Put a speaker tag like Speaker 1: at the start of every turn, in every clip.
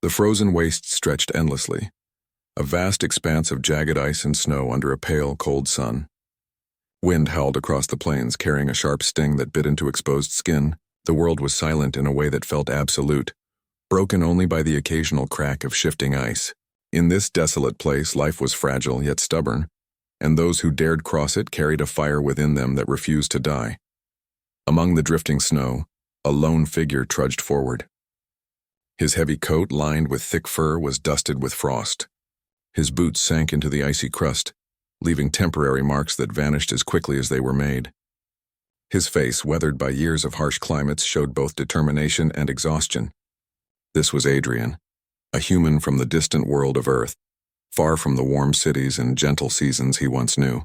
Speaker 1: The frozen waste stretched endlessly, a vast expanse of jagged ice and snow under a pale, cold sun. Wind howled across the plains, carrying a sharp sting that bit into exposed skin. The world was silent in a way that felt absolute, broken only by the occasional crack of shifting ice. In this desolate place, life was fragile yet stubborn, and those who dared cross it carried a fire within them that refused to die. Among the drifting snow, a lone figure trudged forward. His heavy coat, lined with thick fur, was dusted with frost. His boots sank into the icy crust, leaving temporary marks that vanished as quickly as they were made. His face, weathered by years of harsh climates, showed both determination and exhaustion. This was Adrian, a human from the distant world of Earth, far from the warm cities and gentle seasons he once knew.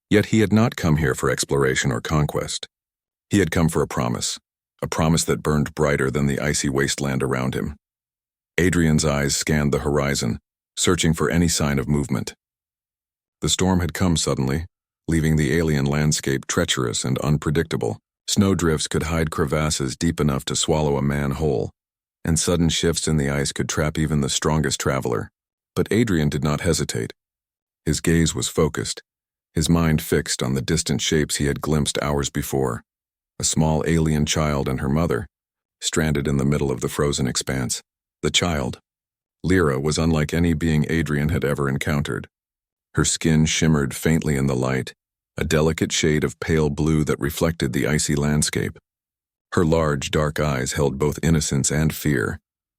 Speaker 1: Yet he had not come here for exploration or conquest. He had come for a promise that burned brighter than the icy wasteland around him. Adrian's eyes scanned the horizon, searching for any sign of movement. The storm had come suddenly, leaving the alien landscape treacherous and unpredictable. Snowdrifts could hide crevasses deep enough to swallow a man whole, and sudden shifts in the ice could trap even the strongest traveler. But Adrian did not hesitate. His gaze was focused, his mind fixed on the distant shapes he had glimpsed hours before. A small alien child and her mother, stranded in the middle of the frozen expanse. The child, Lyra, was unlike any being Adrian had ever encountered. Her skin shimmered faintly in the light, a delicate shade of pale blue that reflected the icy landscape. Her large, dark eyes held both innocence and fear,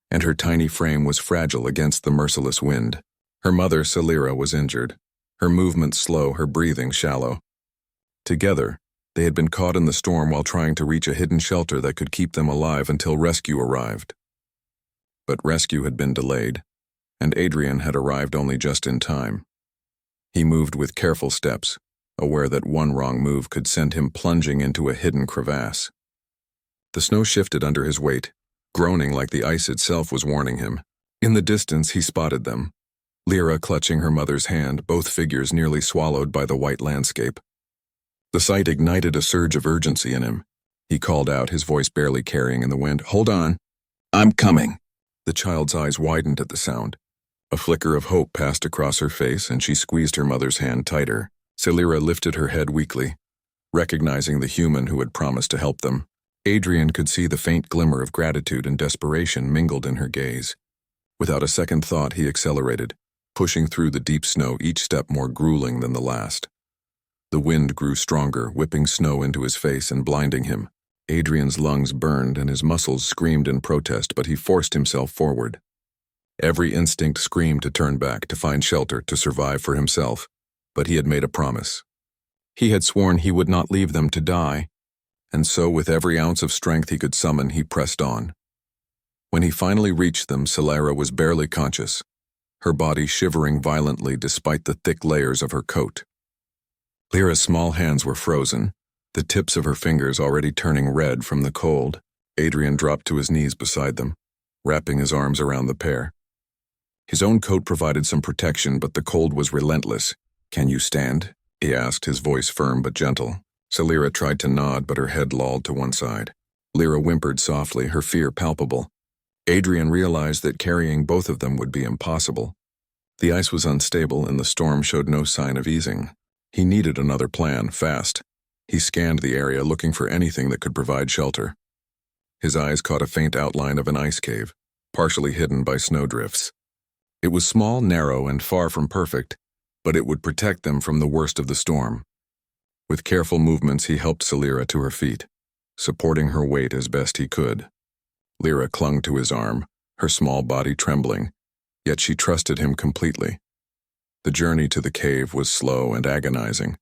Speaker 1: and her tiny frame was fragile against the merciless wind. Her mother, Celira, was injured, her movements slow, her breathing shallow. Together, they had been caught in the storm while trying to reach a hidden shelter that could keep them alive until rescue arrived. But rescue had been delayed, and Adrian had arrived only just in time. He moved with careful steps, aware that one wrong move could send him plunging into a hidden crevasse. The snow shifted under his weight, groaning like the ice itself was warning him. In the distance, he spotted them, Lyra clutching her mother's hand, both figures nearly swallowed by the white landscape. The sight ignited a surge of urgency in him. He called out, his voice barely carrying in the wind, "Hold on, I'm coming." The child's eyes widened at the sound. A flicker of hope passed across her face, and she squeezed her mother's hand tighter. Celira lifted her head weakly, recognizing the human who had promised to help them. Adrian could see the faint glimmer of gratitude and desperation mingled in her gaze. Without a second thought, he accelerated, pushing through the deep snow, each step more grueling than the last. The wind grew stronger, whipping snow into his face and blinding him. Adrian's lungs burned and his muscles screamed in protest, but he forced himself forward. Every instinct screamed to turn back, to find shelter, to survive for himself. But he had made a promise. He had sworn he would not leave them to die, and so with every ounce of strength he could summon, he pressed on. When he finally reached them, Celira was barely conscious, her body shivering violently despite the thick layers of her coat. Lyra's small hands were frozen, the tips of her fingers already turning red from the cold. Adrian dropped to his knees beside them, wrapping his arms around the pair. His own coat provided some protection, but the cold was relentless. "Can you stand?" he asked, his voice firm but gentle. Celira tried to nod, but her head lolled to one side. Lyra whimpered softly, her fear palpable. Adrian realized that carrying both of them would be impossible. The ice was unstable, and the storm showed no sign of easing. He needed another plan, fast. He scanned the area, looking for anything that could provide shelter. His eyes caught a faint outline of an ice cave, partially hidden by snowdrifts. It was small, narrow, and far from perfect, but it would protect them from the worst of the storm. With careful movements, he helped Celira to her feet, supporting her weight as best he could. Lyra clung to his arm, her small body trembling, yet she trusted him completely. The journey to the cave was slow and agonizing.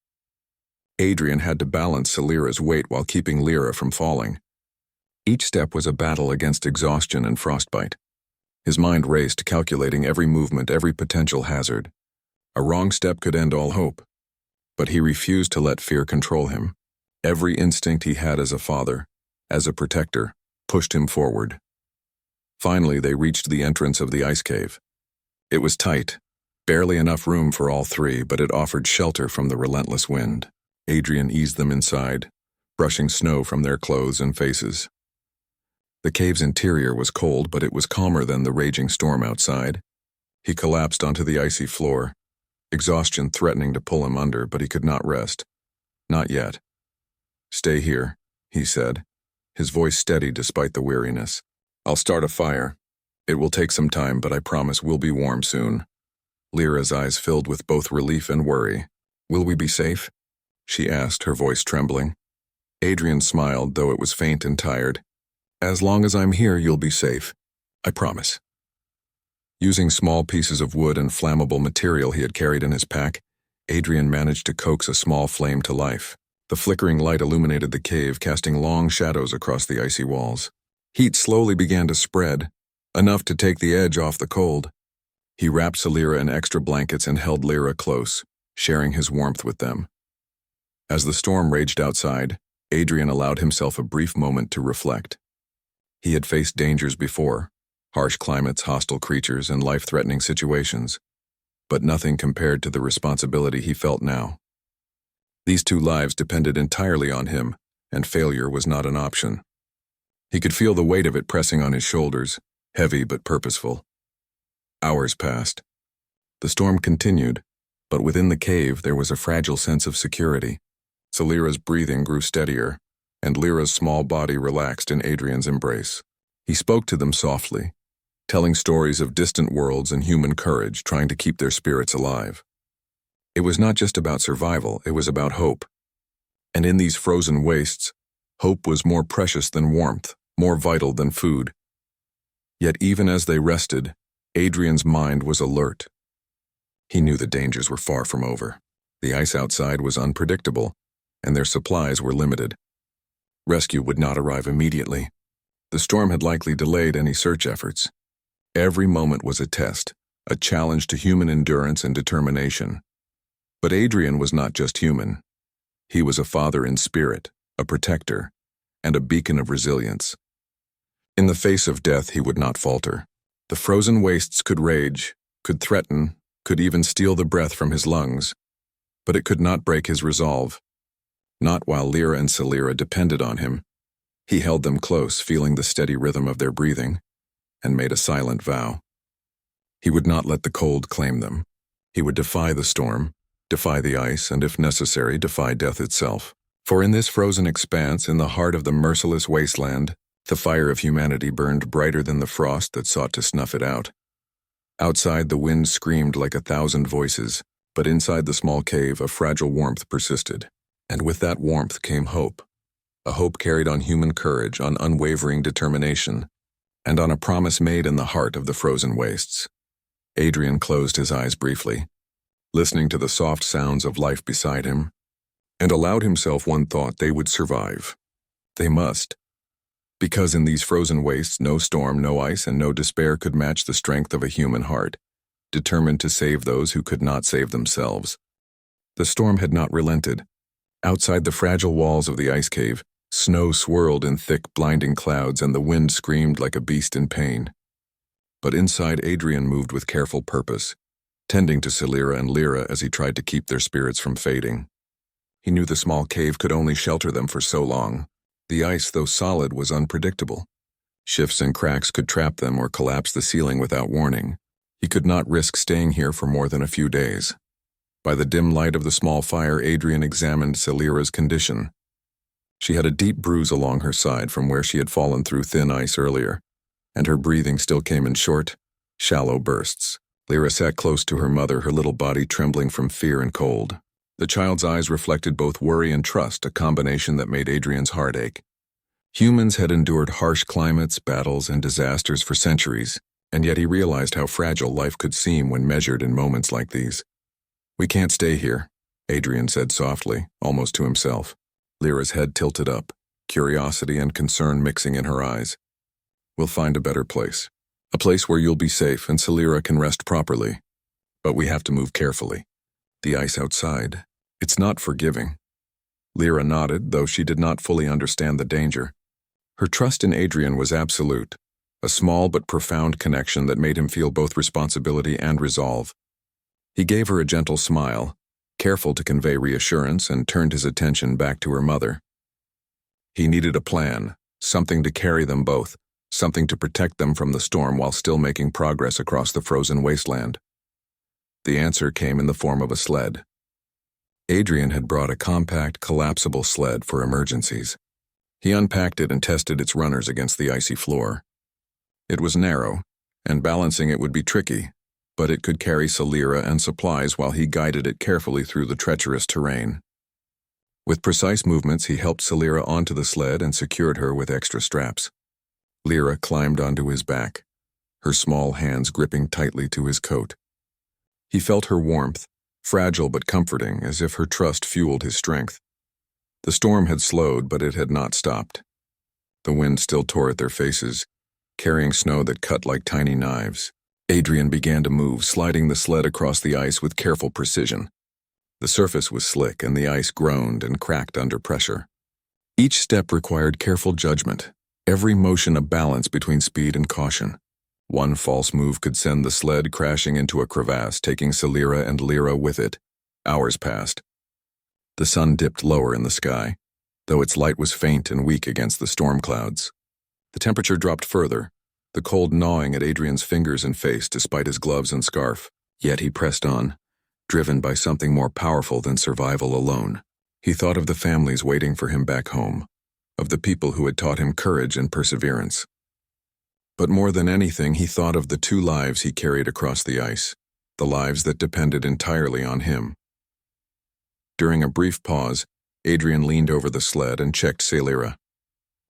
Speaker 1: Adrian had to balance Celira's weight while keeping Lyra from falling. Each step was a battle against exhaustion and frostbite. His mind raced, calculating every movement, every potential hazard. A wrong step could end all hope. But he refused to let fear control him. Every instinct he had as a father, as a protector, pushed him forward. Finally, they reached the entrance of the ice cave. It was tight, barely enough room for all three, but it offered shelter from the relentless wind. Adrian eased them inside, brushing snow from their clothes and faces. The cave's interior was cold, but it was calmer than the raging storm outside. He collapsed onto the icy floor, exhaustion threatening to pull him under, but he could not rest. Not yet. "Stay here," he said, his voice steady despite the weariness. "I'll start a fire. It will take some time, but I promise we'll be warm soon." Lyra's eyes filled with both relief and worry. "Will we be safe?" she asked, her voice trembling. Adrian smiled, though it was faint and tired. "As long as I'm here, you'll be safe. I promise." Using small pieces of wood and flammable material he had carried in his pack, Adrian managed to coax a small flame to life. The flickering light illuminated the cave, casting long shadows across the icy walls. Heat slowly began to spread, enough to take the edge off the cold. He wrapped Salira in extra blankets and held Lyra close, sharing his warmth with them. As the storm raged outside, Adrian allowed himself a brief moment to reflect. He had faced dangers before, harsh climates, hostile creatures, and life-threatening situations, but nothing compared to the responsibility he felt now. These two lives depended entirely on him, and failure was not an option. He could feel the weight of it pressing on his shoulders, heavy but purposeful. Hours passed. The storm continued, but within the cave there was a fragile sense of security. Salira's breathing grew steadier, and Lyra's small body relaxed in Adrian's embrace. He spoke to them softly, telling stories of distant worlds and human courage, trying to keep their spirits alive. It was not just about survival, it was about hope. And in these frozen wastes, hope was more precious than warmth, more vital than food. Yet even as they rested, Adrian's mind was alert. He knew the dangers were far from over. The ice outside was unpredictable, and their supplies were limited. Rescue would not arrive immediately. The storm had likely delayed any search efforts. Every moment was a test, a challenge to human endurance and determination. But Adrian was not just human. He was a father in spirit, a protector, and a beacon of resilience. In the face of death, he would not falter. The frozen wastes could rage, could threaten, could even steal the breath from his lungs, but it could not break his resolve. Not while Lyra and Salira depended on him. He held them close, feeling the steady rhythm of their breathing, and made a silent vow. He would not let the cold claim them. He would defy the storm, defy the ice, and if necessary, defy death itself. For in this frozen expanse, in the heart of the merciless wasteland, the fire of humanity burned brighter than the frost that sought to snuff it out. Outside, the wind screamed like 1,000 voices, but inside the small cave, a fragile warmth persisted. And with that warmth came hope. A hope carried on human courage, on unwavering determination, and on a promise made in the heart of the frozen wastes. Adrian closed his eyes briefly, listening to the soft sounds of life beside him, and allowed himself one thought: they would survive. They must. Because in these frozen wastes, no storm, no ice, and no despair could match the strength of a human heart, determined to save those who could not save themselves. The storm had not relented. Outside the fragile walls of the ice cave, snow swirled in thick, blinding clouds, and the wind screamed like a beast in pain. But inside, Adrian moved with careful purpose, tending to Salira and Lyra as he tried to keep their spirits from fading. He knew the small cave could only shelter them for so long. The ice, though solid, was unpredictable. Shifts and cracks could trap them or collapse the ceiling without warning. He could not risk staying here for more than a few days. By the dim light of the small fire, Adrian examined Salira's condition. She had a deep bruise along her side from where she had fallen through thin ice earlier, and her breathing still came in short, shallow bursts. Lyra sat close to her mother, her little body trembling from fear and cold. The child's eyes reflected both worry and trust, a combination that made Adrian's heart ache. Humans had endured harsh climates, battles, and disasters for centuries, and yet he realized how fragile life could seem when measured in moments like these. "We can't stay here," Adrian said softly, almost to himself. Lyra's head tilted up, curiosity and concern mixing in her eyes. "We'll find a better place. A place where you'll be safe and Salira can rest properly. But we have to move carefully. The ice outside, it's not forgiving." Lyra nodded, though she did not fully understand the danger. Her trust in Adrian was absolute, a small but profound connection that made him feel both responsibility and resolve. He gave her a gentle smile, careful to convey reassurance, and turned his attention back to her mother. He needed a plan, something to carry them both, something to protect them from the storm while still making progress across the frozen wasteland. The answer came in the form of a sled. Adrian had brought a compact, collapsible sled for emergencies. He unpacked it and tested its runners against the icy floor. It was narrow, and balancing it would be tricky, but it could carry Celira and supplies while he guided it carefully through the treacherous terrain. With precise movements, he helped Celira onto the sled and secured her with extra straps. Lyra climbed onto his back, her small hands gripping tightly to his coat. He felt her warmth, fragile but comforting, as if her trust fueled his strength. The storm had slowed, but it had not stopped. The wind still tore at their faces, carrying snow that cut like tiny knives. Adrian began to move, sliding the sled across the ice with careful precision. The surface was slick, and the ice groaned and cracked under pressure. Each step required careful judgment, every motion a balance between speed and caution. One false move could send the sled crashing into a crevasse, taking Celira and Lyra with it. Hours passed. The sun dipped lower in the sky, though its light was faint and weak against the storm clouds. The temperature dropped further, the cold gnawing at Adrian's fingers and face despite his gloves and scarf. Yet he pressed on, driven by something more powerful than survival alone. He thought of the families waiting for him back home, of the people who had taught him courage and perseverance. But more than anything, he thought of the 2 lives he carried across the ice, the lives that depended entirely on him. During a brief pause, Adrian leaned over the sled and checked Celira.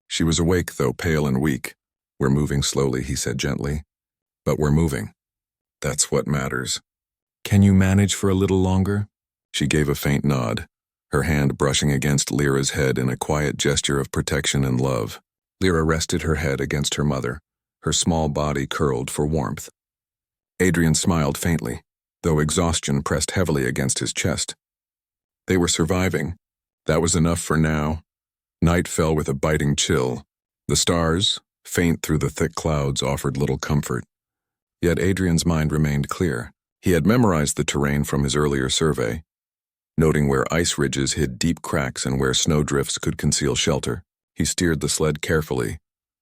Speaker 1: She was awake, though pale and weak. "We're moving slowly," he said gently. "But we're moving. That's what matters. Can you manage for a little longer?" She gave a faint nod, her hand brushing against Lyra's head in a quiet gesture of protection and love. Lyra rested her head against her mother, her small body curled for warmth. Adrian smiled faintly, though exhaustion pressed heavily against his chest. They were surviving. That was enough for now. Night fell with a biting chill. The stars, faint through the thick clouds, offered little comfort. Yet Adrian's mind remained clear. He had memorized the terrain from his earlier survey, noting where ice ridges hid deep cracks and where snowdrifts could conceal shelter. He steered the sled carefully,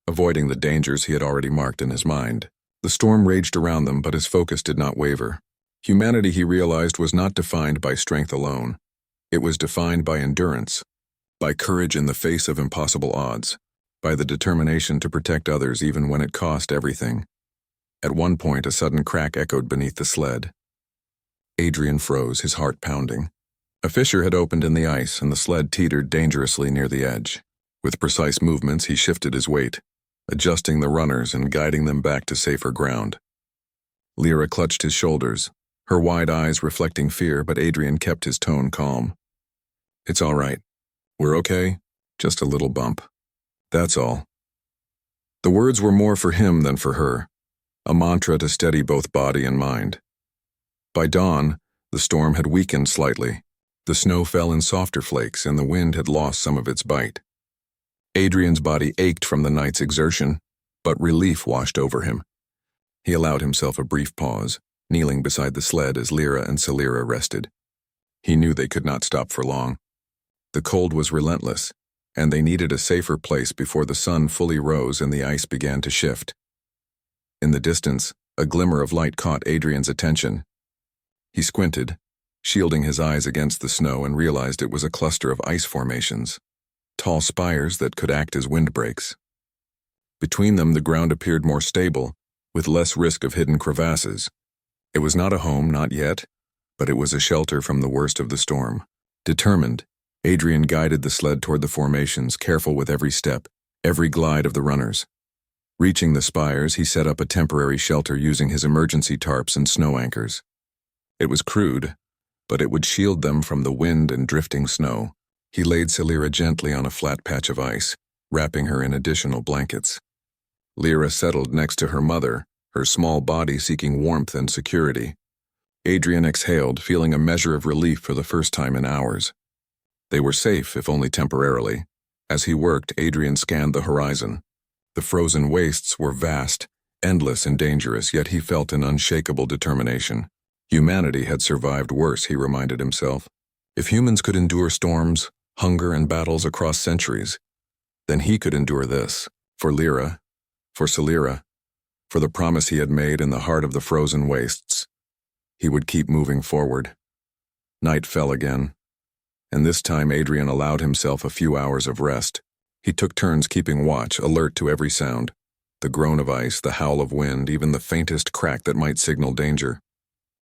Speaker 1: avoiding the dangers he had already marked in his mind. The storm raged around them, but his focus did not waver. Humanity, he realized, was not defined by strength alone. It was defined by endurance, by courage in the face of impossible odds, by the determination to protect others even when it cost everything. At one point, a sudden crack echoed beneath the sled. Adrian froze, his heart pounding. A fissure had opened in the ice, and the sled teetered dangerously near the edge. With precise movements, he shifted his weight, adjusting the runners and guiding them back to safer ground. Lyra clutched his shoulders, her wide eyes reflecting fear, but Adrian kept his tone calm. "It's all right. We're okay. Just a little bump. That's all." The words were more for him than for her, a mantra to steady both body and mind. By dawn, the storm had weakened slightly. The snow fell in softer flakes, and the wind had lost some of its bite. Adrian's body ached from the night's exertion, but relief washed over him. He allowed himself a brief pause, kneeling beside the sled as Lyra and Celira rested. He knew they could not stop for long. The cold was relentless, and they needed a safer place before the sun fully rose and the ice began to shift. In the distance, a glimmer of light caught Adrian's attention. He squinted, shielding his eyes against the snow, and realized it was a cluster of ice formations, tall spires that could act as windbreaks. Between them, the ground appeared more stable, with less risk of hidden crevasses. It was not a home, not yet, but it was a shelter from the worst of the storm. Determined, Adrian guided the sled toward the formations, careful with every step, every glide of the runners. Reaching the spires, he set up a temporary shelter using his emergency tarps and snow anchors. It was crude, but it would shield them from the wind and drifting snow. He laid Celira gently on a flat patch of ice, wrapping her in additional blankets. Lyra settled next to her mother, her small body seeking warmth and security. Adrian exhaled, feeling a measure of relief for the first time in hours. They were safe, if only temporarily. As he worked, Adrian scanned the horizon. The frozen wastes were vast, endless and dangerous, yet he felt an unshakable determination. Humanity had survived worse, he reminded himself. If humans could endure storms, hunger, and battles across centuries, then he could endure this. For Lyra, for Celira, for the promise he had made in the heart of the frozen wastes. He would keep moving forward. Night fell again, and this time Adrian allowed himself a few hours of rest. He took turns keeping watch, alert to every sound. The groan of ice, the howl of wind, even the faintest crack that might signal danger.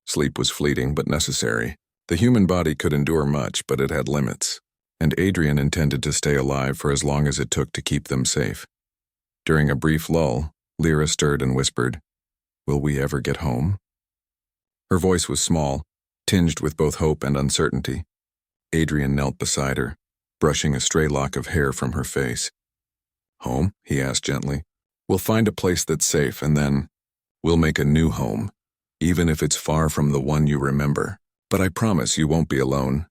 Speaker 1: Sleep was fleeting but necessary. The human body could endure much, but it had limits, and Adrian intended to stay alive for as long as it took to keep them safe. During a brief lull, Lyra stirred and whispered, "Will we ever get home?" Her voice was small, tinged with both hope and uncertainty. Adrian knelt beside her, brushing a stray lock of hair from her face. "Home?" he asked gently. "We'll find a place that's safe, and then we'll make a new home, even if it's far from the one you remember. But I promise you won't be alone."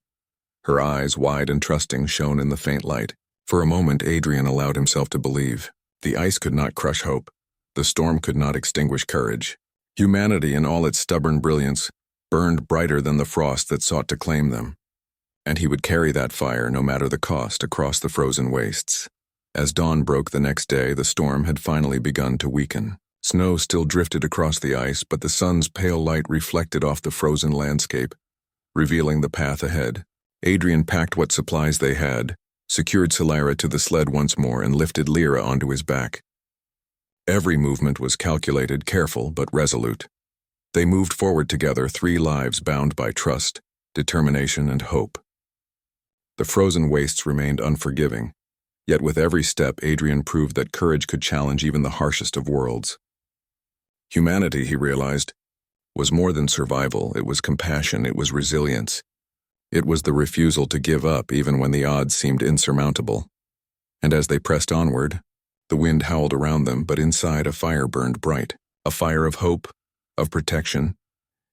Speaker 1: Her eyes, wide and trusting, shone in the faint light. For a moment, Adrian allowed himself to believe. The ice could not crush hope. The storm could not extinguish courage. Humanity, in all its stubborn brilliance, burned brighter than the frost that sought to claim them. And he would carry that fire, no matter the cost, across the frozen wastes. As dawn broke the next day, the storm had finally begun to weaken. Snow still drifted across the ice, but the sun's pale light reflected off the frozen landscape, revealing the path ahead. Adrian packed what supplies they had, secured Celira to the sled once more, and lifted Lyra onto his back. Every movement was calculated, careful, but resolute. They moved forward together, 3 lives bound by trust, determination, and hope. The frozen wastes remained unforgiving, yet with every step Adrian proved that courage could challenge even the harshest of worlds. Humanity, he realized, was more than survival. It was compassion, it was resilience. It was the refusal to give up even when the odds seemed insurmountable. And as they pressed onward, the wind howled around them, but inside a fire burned bright, a fire of hope, of protection,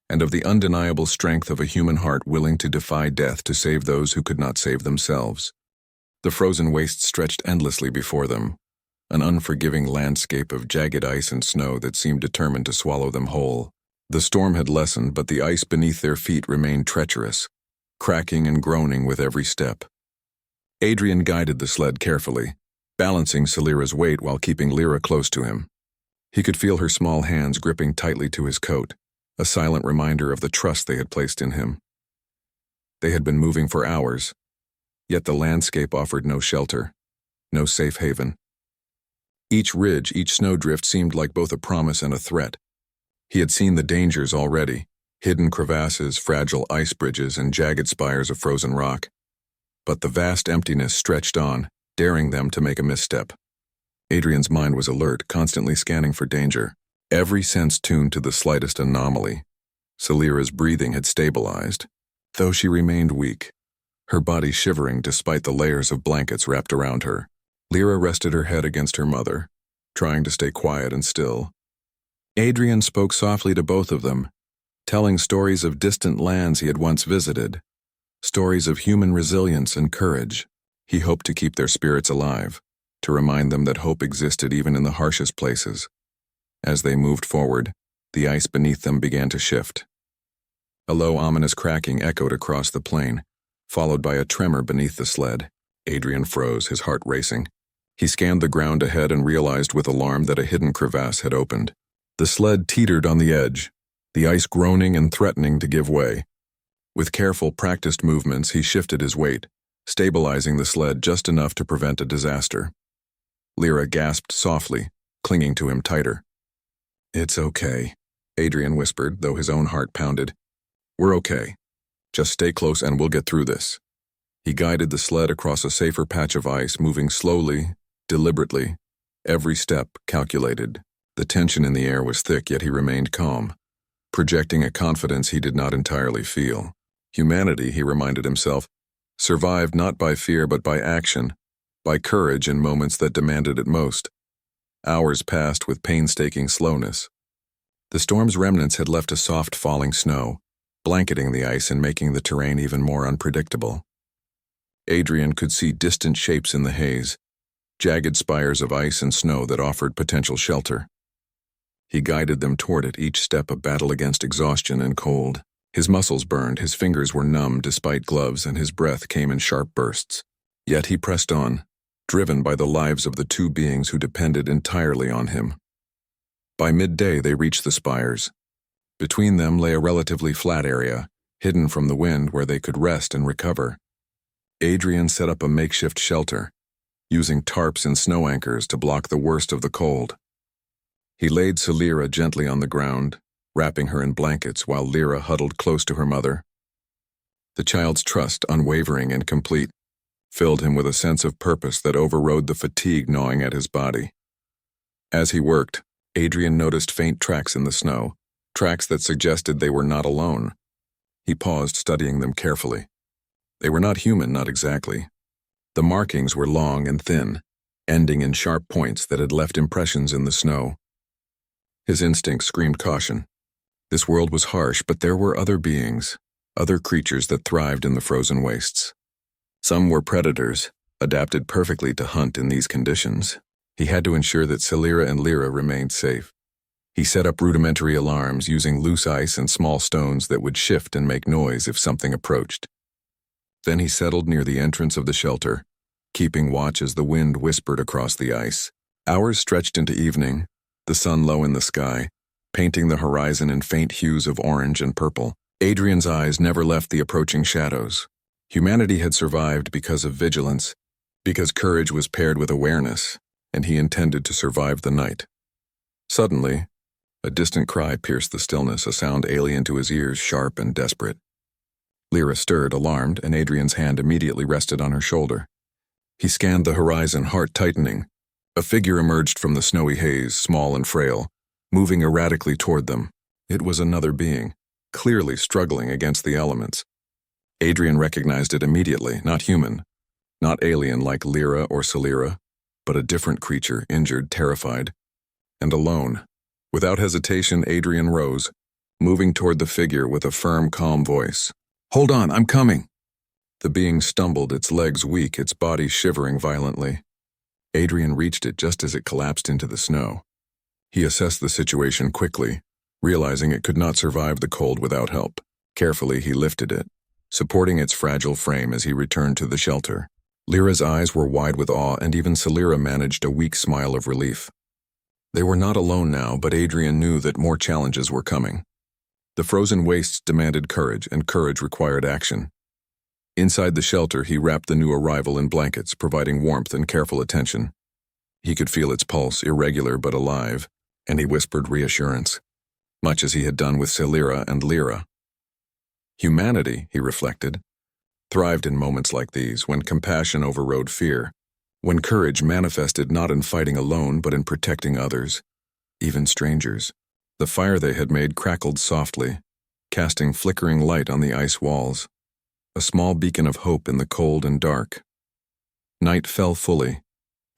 Speaker 1: and of the undeniable strength of a human heart willing to defy death to save those who could not save themselves. The frozen wastes stretched endlessly before them, an unforgiving landscape of jagged ice and snow that seemed determined to swallow them whole. The storm had lessened, but the ice beneath their feet remained treacherous, cracking and groaning with every step. Adrian guided the sled carefully, balancing Celira's weight while keeping Lyra close to him. He could feel her small hands gripping tightly to his coat, a silent reminder of the trust they had placed in him. They had been moving for hours, yet the landscape offered no shelter, no safe haven. Each ridge, each snowdrift seemed like both a promise and a threat. He had seen the dangers already, hidden crevasses, fragile ice bridges, and jagged spires of frozen rock. But the vast emptiness stretched on, daring them to make a misstep. Adrian's mind was alert, constantly scanning for danger, every sense tuned to the slightest anomaly. Celira's breathing had stabilized, though she remained weak, her body shivering despite the layers of blankets wrapped around her. Lyra rested her head against her mother, trying to stay quiet and still. Adrian spoke softly to both of them, telling stories of distant lands he had once visited, stories of human resilience and courage. He hoped to keep their spirits alive, to remind them that hope existed even in the harshest places. As they moved forward, the ice beneath them began to shift. A low, ominous cracking echoed across the plain, followed by a tremor beneath the sled. Adrian froze, his heart racing. He scanned the ground ahead and realized with alarm that a hidden crevasse had opened. The sled teetered on the edge, the ice groaning and threatening to give way. With careful, practiced movements, he shifted his weight, stabilizing the sled just enough to prevent a disaster. Lyra gasped softly, clinging to him tighter. "It's okay," Adrian whispered, though his own heart pounded. "We're okay. Just stay close and we'll get through this." He guided the sled across a safer patch of ice, moving slowly, deliberately, every step calculated. The tension in the air was thick, yet he remained calm, projecting a confidence he did not entirely feel. Humanity, he reminded himself, survived not by fear but by action, by courage in moments that demanded it most. Hours passed with painstaking slowness. The storm's remnants had left a soft falling snow, blanketing the ice and making the terrain even more unpredictable. Adrian could see distant shapes in the haze, jagged spires of ice and snow that offered potential shelter. He guided them toward it, each step a battle against exhaustion and cold. His muscles burned, his fingers were numb despite gloves, and his breath came in sharp bursts. Yet he pressed on, driven by the lives of the 2 beings who depended entirely on him. By midday, they reached the spires. Between them lay a relatively flat area, hidden from the wind where they could rest and recover. Adrian set up a makeshift shelter, using tarps and snow anchors to block the worst of the cold. He laid Celira gently on the ground, wrapping her in blankets while Lyra huddled close to her mother. The child's trust, unwavering and complete, filled him with a sense of purpose that overrode the fatigue gnawing at his body. As he worked, Adrian noticed faint tracks in the snow, tracks that suggested they were not alone. He paused, studying them carefully. They were not human, not exactly. The markings were long and thin, ending in sharp points that had left impressions in the snow. His instincts screamed caution. This world was harsh, but there were other beings, other creatures that thrived in the frozen wastes. Some were predators, adapted perfectly to hunt in these conditions. He had to ensure that Celira and Lyra remained safe. He set up rudimentary alarms using loose ice and small stones that would shift and make noise if something approached. Then he settled near the entrance of the shelter, keeping watch as the wind whispered across the ice. Hours stretched into evening, the sun low in the sky, painting the horizon in faint hues of orange and purple. Adrian's eyes never left the approaching shadows. Humanity had survived because of vigilance, because courage was paired with awareness, and he intended to survive the night. Suddenly, a distant cry pierced the stillness, a sound alien to his ears, sharp and desperate. Lyra stirred, alarmed, and Adrian's hand immediately rested on her shoulder. He scanned the horizon, heart tightening. A figure emerged from the snowy haze, small and frail, moving erratically toward them. It was another being, clearly struggling against the elements. Adrian recognized it immediately, not human, not alien like Lyra or Celira, but a different creature, injured, terrified, and alone. Without hesitation, Adrian rose, moving toward the figure with a firm, calm voice. "Hold on, I'm coming." The being stumbled, its legs weak, its body shivering violently. Adrian reached it just as it collapsed into the snow. He assessed the situation quickly, realizing it could not survive the cold without help. Carefully, he lifted it, supporting its fragile frame as he returned to the shelter. Lyra's eyes were wide with awe, and even Celira managed a weak smile of relief. They were not alone now, but Adrian knew that more challenges were coming. The frozen wastes demanded courage, and courage required action. Inside the shelter, he wrapped the new arrival in blankets, providing warmth and careful attention. He could feel its pulse, irregular but alive, and he whispered reassurance, much as he had done with Celira and Lyra. Humanity, he reflected, thrived in moments like these, when compassion overrode fear, when courage manifested not in fighting alone but in protecting others, even strangers. The fire they had made crackled softly, casting flickering light on the ice walls, a small beacon of hope in the cold and dark. Night fell fully,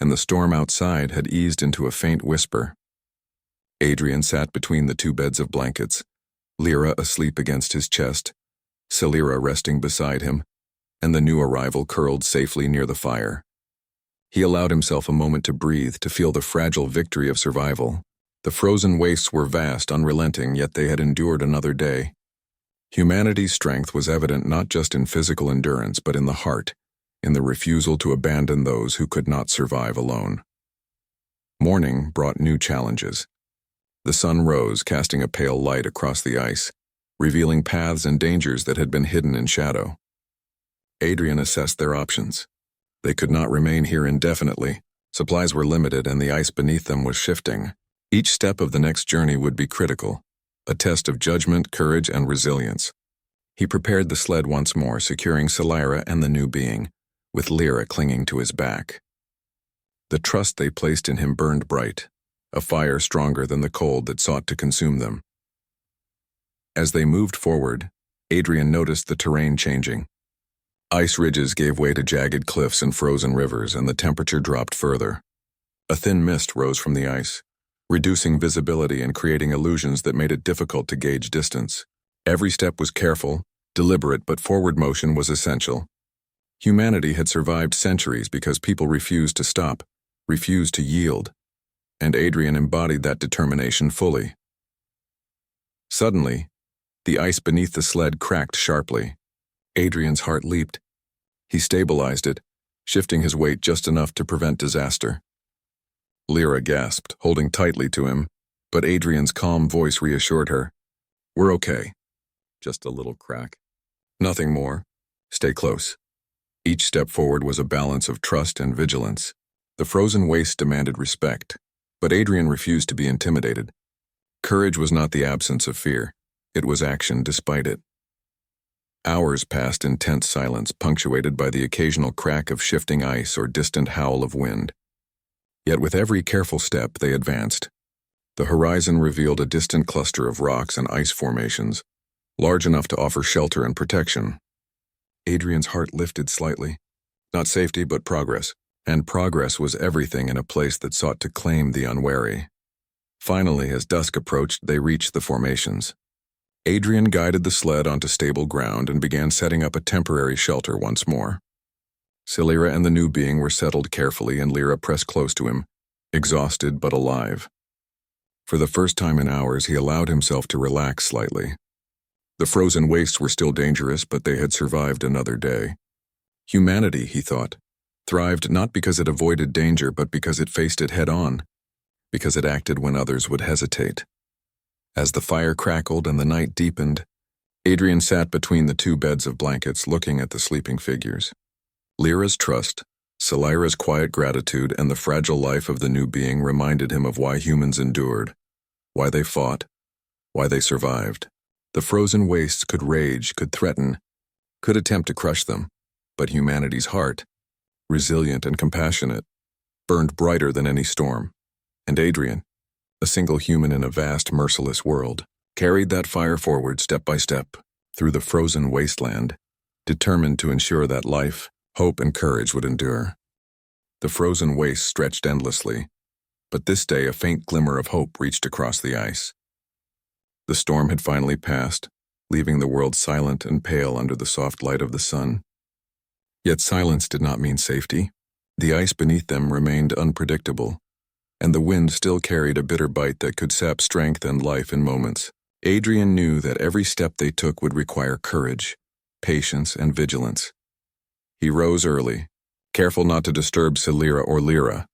Speaker 1: and the storm outside had eased into a faint whisper. Adrian sat between the two beds of blankets, Lyra asleep against his chest, Celira resting beside him, and the new arrival curled safely near the fire. He allowed himself a moment to breathe, to feel the fragile victory of survival. The frozen wastes were vast, unrelenting, yet they had endured another day. Humanity's strength was evident not just in physical endurance, but in the heart, in the refusal to abandon those who could not survive alone. Morning brought new challenges. The sun rose, casting a pale light across the ice, revealing paths and dangers that had been hidden in shadow. Adrian assessed their options. They could not remain here indefinitely. Supplies were limited, and the ice beneath them was shifting. Each step of the next journey would be critical, a test of judgment, courage, and resilience. He prepared the sled once more, securing Celira and the new being, with Lyra clinging to his back. The trust they placed in him burned bright, a fire stronger than the cold that sought to consume them. As they moved forward, Adrian noticed the terrain changing. Ice ridges gave way to jagged cliffs and frozen rivers, and the temperature dropped further. A thin mist rose from the ice, reducing visibility and creating illusions that made it difficult to gauge distance. Every step was careful, deliberate, but forward motion was essential. Humanity had survived centuries because people refused to stop, refused to yield, and Adrian embodied that determination fully. Suddenly, the ice beneath the sled cracked sharply. Adrian's heart leaped. He stabilized it, shifting his weight just enough to prevent disaster. Lyra gasped, holding tightly to him, but Adrian's calm voice reassured her. We're okay. Just a little crack. Nothing more. Stay close. Each step forward was a balance of trust and vigilance. The frozen waste demanded respect, but Adrian refused to be intimidated. Courage was not the absence of fear. It was action despite it. Hours passed in tense silence, punctuated by the occasional crack of shifting ice or distant howl of wind. Yet with every careful step they advanced. The horizon revealed a distant cluster of rocks and ice formations, large enough to offer shelter and protection. Adrian's heart lifted slightly. Not safety, but progress. And progress was everything in a place that sought to claim the unwary. Finally, as dusk approached, they reached the formations. Adrian guided the sled onto stable ground and began setting up a temporary shelter once more. Silira and the new being were settled carefully, and Lyra pressed close to him, exhausted but alive. For the first time in hours, he allowed himself to relax slightly. The frozen wastes were still dangerous, but they had survived another day. Humanity, he thought, thrived not because it avoided danger, but because it faced it head-on, because it acted when others would hesitate. As the fire crackled and the night deepened, Adrian sat between the two beds of blankets looking at the sleeping figures. Lyra's trust, Silira's quiet gratitude, and the fragile life of the new being reminded him of why humans endured, why they fought, why they survived. The frozen wastes could rage, could threaten, could attempt to crush them, but humanity's heart, resilient and compassionate, burned brighter than any storm. And Adrian, a single human in a vast, merciless world, carried that fire forward step by step through the frozen wasteland, determined to ensure that life, hope, and courage would endure. The frozen waste stretched endlessly, but this day a faint glimmer of hope reached across the ice. The storm had finally passed, leaving the world silent and pale under the soft light of the sun. Yet silence did not mean safety. The ice beneath them remained unpredictable, and the wind still carried a bitter bite that could sap strength and life in moments. Adrian knew that every step they took would require courage, patience, and vigilance. He rose early, careful not to disturb Silira or Lyra.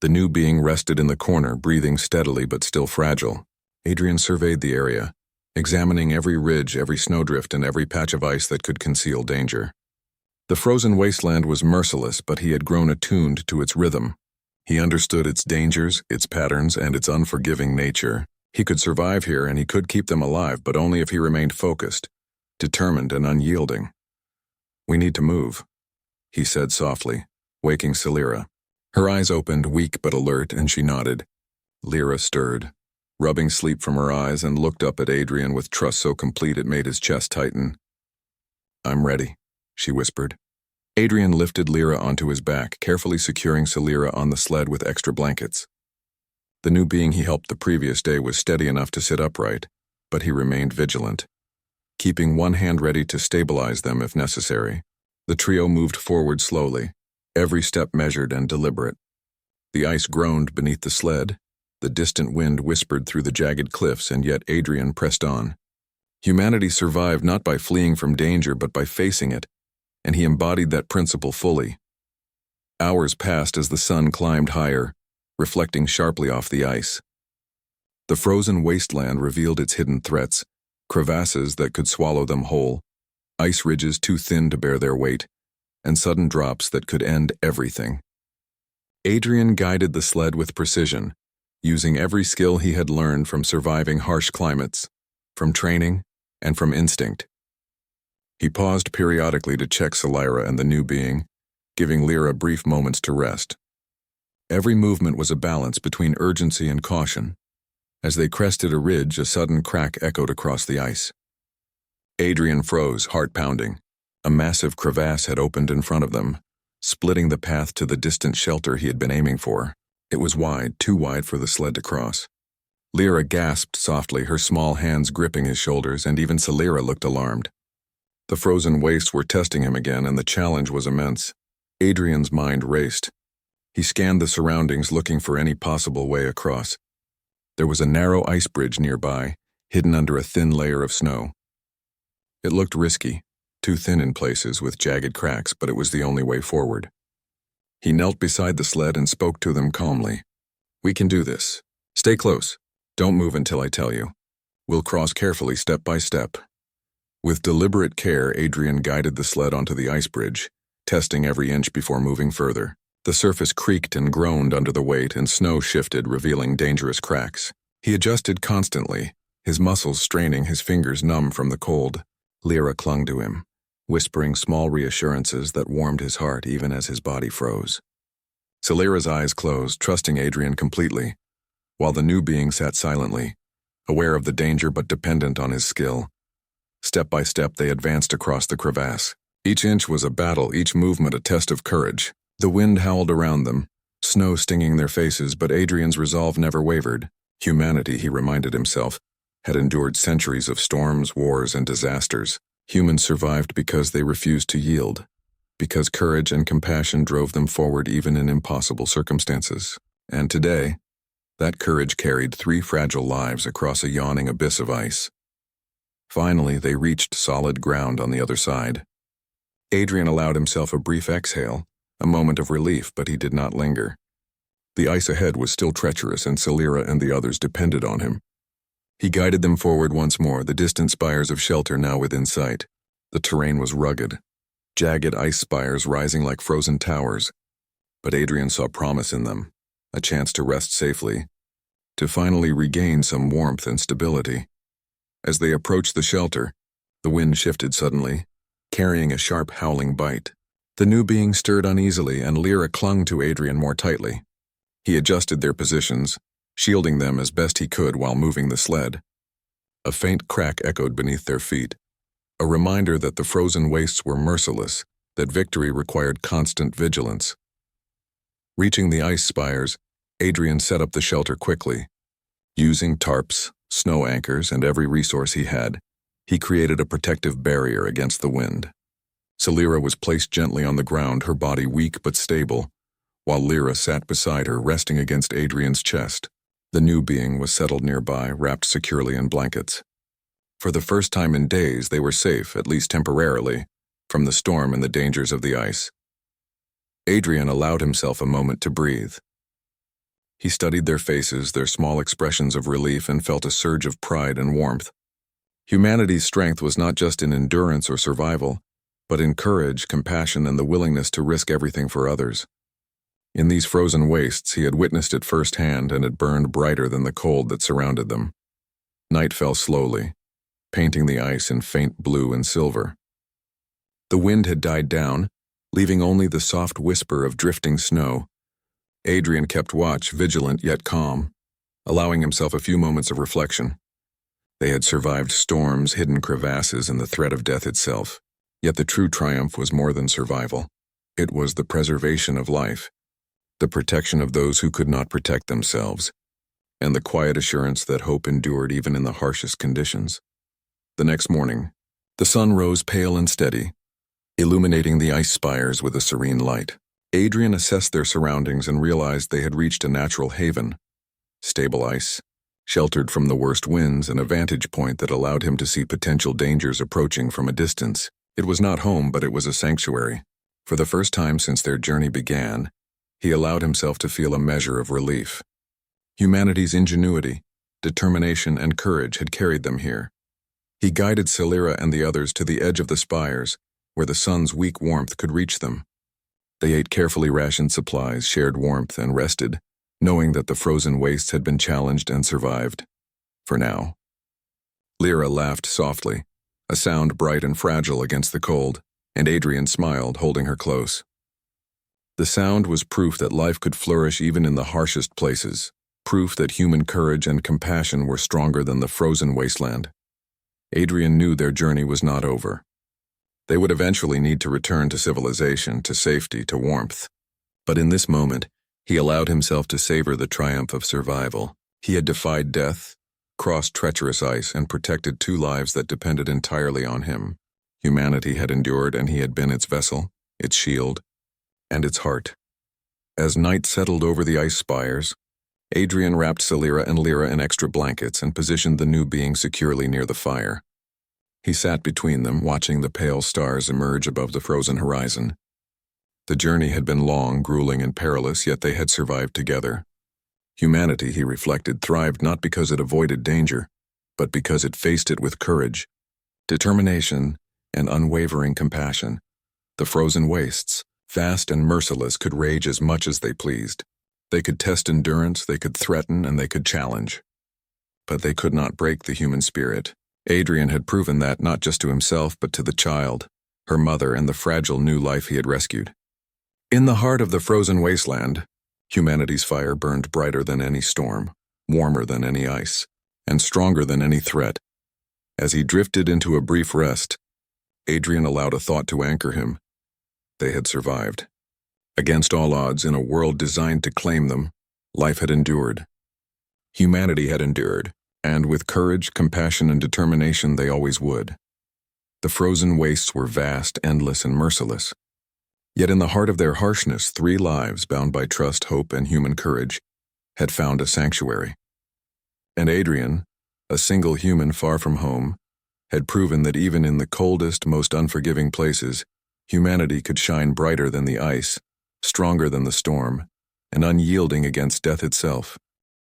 Speaker 1: The new being rested in the corner, breathing steadily but still fragile. Adrian surveyed the area, examining every ridge, every snowdrift, and every patch of ice that could conceal danger. The frozen wasteland was merciless, but he had grown attuned to its rhythm. He understood its dangers, its patterns, and its unforgiving nature. He could survive here, and he could keep them alive, but only if he remained focused, determined, and unyielding. "We need to move," he said softly, waking Silira. Her eyes opened, weak but alert, and she nodded. Lyra stirred, rubbing sleep from her eyes, and looked up at Adrian with trust so complete it made his chest tighten. "I'm ready," she whispered. Adrian lifted Lyra onto his back, carefully securing Silira on the sled with extra blankets. The new being he helped the previous day was steady enough to sit upright, but he remained vigilant, keeping one hand ready to stabilize them if necessary. The trio moved forward slowly, every step measured and deliberate. The ice groaned beneath the sled, the distant wind whispered through the jagged cliffs, and yet Adrian pressed on. Humanity survived not by fleeing from danger, but by facing it, and he embodied that principle fully. Hours passed as the sun climbed higher, reflecting sharply off the ice. The frozen wasteland revealed its hidden threats, crevasses that could swallow them whole, ice ridges too thin to bear their weight, and sudden drops that could end everything. Adrian guided the sled with precision, using every skill he had learned from surviving harsh climates, from training, and from instinct. He paused periodically to check Silira and the new being, giving Lyra brief moments to rest. Every movement was a balance between urgency and caution. As they crested a ridge, a sudden crack echoed across the ice. Adrian froze, heart pounding. A massive crevasse had opened in front of them, splitting the path to the distant shelter he had been aiming for. It was wide, too wide for the sled to cross. Lyra gasped softly, her small hands gripping his shoulders, and even Silira looked alarmed. The frozen wastes were testing him again, and the challenge was immense. Adrian's mind raced. He scanned the surroundings, looking for any possible way across. There was a narrow ice bridge nearby, hidden under a thin layer of snow. It looked risky, too thin in places with jagged cracks, but it was the only way forward. He knelt beside the sled and spoke to them calmly. "We can do this. Stay close. Don't move until I tell you. We'll cross carefully step by step. With deliberate care, Adrian guided the sled onto the ice bridge, testing every inch before moving further. The surface creaked and groaned under the weight, and snow shifted, revealing dangerous cracks. He adjusted constantly, his muscles straining, his fingers numb from the cold. Lyra clung to him, whispering small reassurances that warmed his heart even as his body froze. Lyra's eyes closed, trusting Adrian completely, while the new being sat silently, aware of the danger but dependent on his skill. Step by step, they advanced across the crevasse. Each inch was a battle, each movement a test of courage. The wind howled around them, snow stinging their faces, but Adrian's resolve never wavered. Humanity, he reminded himself, had endured centuries of storms, wars, and disasters. Humans survived because they refused to yield, because courage and compassion drove them forward even in impossible circumstances. And today, that courage carried 3 fragile lives across a yawning abyss of ice. Finally, they reached solid ground on the other side. Adrian allowed himself a brief exhale, a moment of relief, but he did not linger. The ice ahead was still treacherous, and Lyra and the others depended on him. He guided them forward once more, the distant spires of shelter now within sight. The terrain was rugged, jagged ice spires rising like frozen towers. But Adrian saw promise in them, a chance to rest safely, to finally regain some warmth and stability. As they approached the shelter, the wind shifted suddenly, carrying a sharp howling bite. The new being stirred uneasily, and Lyra clung to Adrian more tightly. He adjusted their positions, shielding them as best he could while moving the sled. A faint crack echoed beneath their feet, a reminder that the frozen wastes were merciless, that victory required constant vigilance. Reaching the ice spires, Adrian set up the shelter quickly. Using tarps, snow anchors, and every resource he had, he created a protective barrier against the wind. Lyra was placed gently on the ground, her body weak but stable, while Lyra sat beside her, resting against Adrian's chest. The new being was settled nearby, wrapped securely in blankets. For the first time in days, they were safe, at least temporarily, from the storm and the dangers of the ice. Adrian allowed himself a moment to breathe. He studied their faces, their small expressions of relief, and felt a surge of pride and warmth. Humanity's strength was not just in endurance or survival, but in courage, compassion, and the willingness to risk everything for others. In these frozen wastes, he had witnessed it firsthand, and it burned brighter than the cold that surrounded them. Night fell slowly, painting the ice in faint blue and silver. The wind had died down, leaving only the soft whisper of drifting snow. Adrian kept watch, vigilant yet calm, allowing himself a few moments of reflection. They had survived storms, hidden crevasses, and the threat of death itself. Yet the true triumph was more than survival. It was the preservation of life, the protection of those who could not protect themselves, and the quiet assurance that hope endured even in the harshest conditions. The next morning, the sun rose pale and steady, illuminating the ice spires with a serene light. Adrian assessed their surroundings and realized they had reached a natural haven. Stable ice, sheltered from the worst winds, and a vantage point that allowed him to see potential dangers approaching from a distance. It was not home, but it was a sanctuary. For the first time since their journey began, he allowed himself to feel a measure of relief. Humanity's ingenuity, determination, and courage had carried them here. He guided Lyra and the others to the edge of the spires, where the sun's weak warmth could reach them. They ate carefully rationed supplies, shared warmth, and rested, knowing that the frozen wastes had been challenged and survived. For now. Lyra laughed softly, a sound bright and fragile against the cold, and Adrian smiled, holding her close. The sound was proof that life could flourish even in the harshest places, proof that human courage and compassion were stronger than the frozen wasteland. Adrian knew their journey was not over. They would eventually need to return to civilization, to safety, to warmth. But in this moment, he allowed himself to savor the triumph of survival. He had defied death, crossed treacherous ice, and protected 2 lives that depended entirely on him. Humanity had endured, and he had been its vessel, its shield, and its heart. As night settled over the ice spires, Adrian wrapped Lyra and Lyra in extra blankets and positioned the new being securely near the fire. He sat between them, watching the pale stars emerge above the frozen horizon. The journey had been long, grueling, and perilous, yet they had survived together. Humanity, he reflected, thrived not because it avoided danger, but because it faced it with courage, determination, and unwavering compassion. The frozen wastes, vast and merciless, could rage as much as they pleased. They could test endurance, they could threaten, and they could challenge. But they could not break the human spirit. Adrian had proven that not just to himself, but to the child, her mother, and the fragile new life he had rescued. In the heart of the frozen wasteland, humanity's fire burned brighter than any storm, warmer than any ice, and stronger than any threat. As he drifted into a brief rest, Adrian allowed a thought to anchor him. They had survived. Against all odds, in a world designed to claim them, life had endured. Humanity had endured, and with courage, compassion, and determination they always would. The frozen wastes were vast, endless, and merciless. Yet in the heart of their harshness, 3 lives, bound by trust, hope, and human courage, had found a sanctuary. And Adrian, a single human far from home, had proven that even in the coldest, most unforgiving places, humanity could shine brighter than the ice, stronger than the storm, and unyielding against death itself.